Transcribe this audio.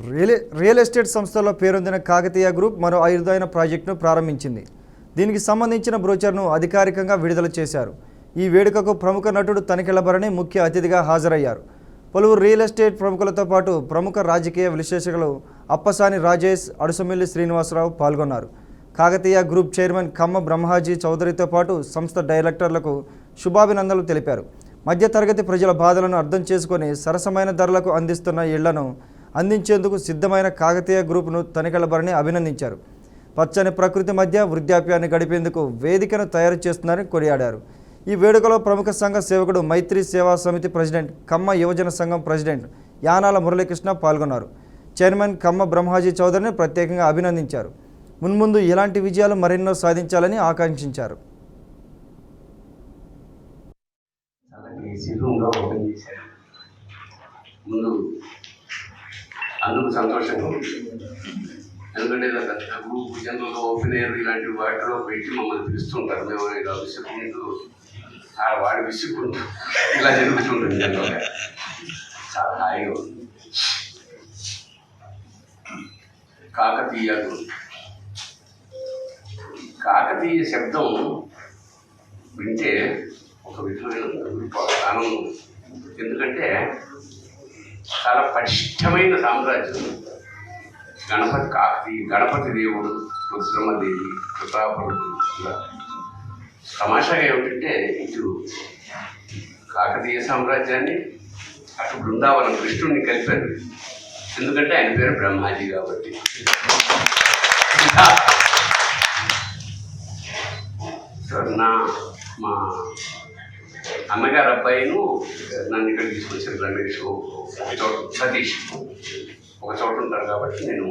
Real estate సంస్థల్లో పేరొందిన Kakatiya group మరో అరుదైన ప్రాజెక్టును ప్రారంభించింది. దీనికి సంబంధించిన బ్రోచర్ను అధికారికంగా విడుదల చేశారు. ఈ వేడుకకు ప్రముఖ నటుడు తనికెళ్ల భరణి ముఖ్య అతిథిగా హాజరయ్యారు. పలువురు రియల్ ఎస్టేట్ ప్రముఖులతో పాటు ప్రముఖ రాజకీయ విశ్లేషకులు అప్పసాని రాజేష్, అడుసమిల్లి శ్రీనివాసరావు పాల్గొన్నారు. కాకతీయ గ్రూప్ చైర్మన్ కమ్మ బ్రహ్మాజీ చౌదరితో పాటు సంస్థ డైరెక్టర్లకు శుభాభినందనలు తెలిపారు. మధ్యతరగతి ప్రజల బాధలను అర్థం చేసుకొని సరసమైన ధరలకు అందిస్తున్న ఇళ్లను అందించేందుకు సిద్ధమైన కాకతీయ గ్రూప్ను తనికెళ్ల భరణి అభినందించారు. పచ్చని ప్రకృతి మధ్య వృద్ధాప్యాన్ని గడిపేందుకు వేదికను తయారు చేస్తున్నారని కొనియాడారు. ఈ వేడుకలో ప్రముఖ సంఘ సేవకుడు మైత్రి సేవా సమితి ప్రెసిడెంట్, కమ్మ యువజన సంఘం ప్రెసిడెంట్ యానాల మురళీకృష్ణ పాల్గొన్నారు. చైర్మన్ కమ్మ బ్రహ్మాజీ చౌదరిని ప్రత్యేకంగా అభినందించారు. మున్ముందు ఇలాంటి విజయాలు మరెన్నో సాధించాలని ఆకాంక్షించారు. అందుకు సంతోషంగా ఉంది. ఎందుకంటే గ్రూప్ జనరల్గా ఓపెన్ ఎయిర్ ఇలాంటి వాటిలో పెట్టి మమ్మల్ని పిలుస్తుంటారు. మేము ఇలా విసుక్కుంటూ వాడు విసుక్కుంటూ ఇలా జరుగుతుంటుంది. జనరల్గా చాలా హాయిగా ఉంది. కాకతీయ గ్రూప్, కాకతీయ శబ్దం వింటే ఒక విధమైన ఆనందం. ఎందుకంటే చాలా పటిష్టమైన సామ్రాజ్యం. గణపతి దేవుడు, రుద్రమదేవి, ప్రతాపరుడు. తమాషాగా ఏమిటంటే ఇటు కాకతీయ సామ్రాజ్యాన్ని, అటు బృందావనం కృష్ణుడిని కలిపారు. ఎందుకంటే ఆయన పేరు బ్రహ్మాజీ కాబట్టి. మా అన్నగారు అబ్బాయిను నన్ను ఇక్కడ తీసుకొచ్చారు. రమేష్, ఒక చోట సతీష్ ఒక చోట ఉంటారు కాబట్టి నేను